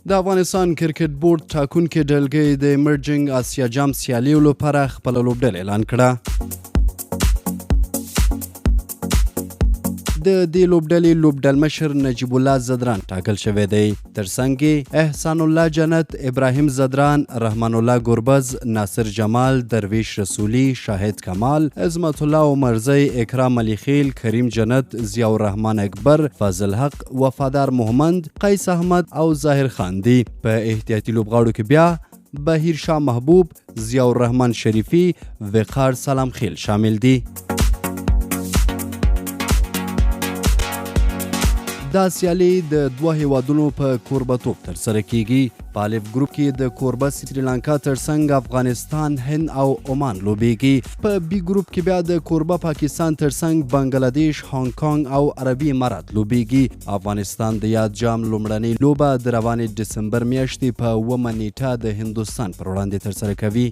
د افغانستان کرکټ بورډ ټاکونکي ډلګۍ د ایمرجنګ اسیا جام سیالیو لپاره خپله لوبډله اعلان کړه. د دې لوبډلې لوبډلمشر نجیب الله زدران ټاکل شوی دی. ترڅنګ یې احسان الله جنت، ابراهیم زدران، رحمان الله ګربز، ناصر جمال، درویش رسولی، شاهد کمال، عظمت الله عمرزی، اکرام علی خیل، کریم جنت، ضیاء الرحمن اکبر، فاضل حق، وفادار محمد، قیس احمد او ظاهر خان دي. په احتیاطي لوبغاړو کې بیا بهیر شاه محبوب، ضیاء الرحمن شریفی، وقار سلام خیل شامل دي. دا سیالي د دوه هیوادونو په کوربتوب ترسره کیږي. په الف ګروپ کې د کوربه سریلانکا ترڅنګ افغانستان، هند او عمان لوبیږي. په بی ګروپ کې بیا د کوربه پاکستان ترڅنګ بنگلادیش، هانګ کانګ او عربي امارات لوبیږي. افغانستان د یاد جام لومړنۍ لوبه د روانې دسمبر میاشتې په 9 نیټه د هندوستان پر وړاندې ترسره کوي.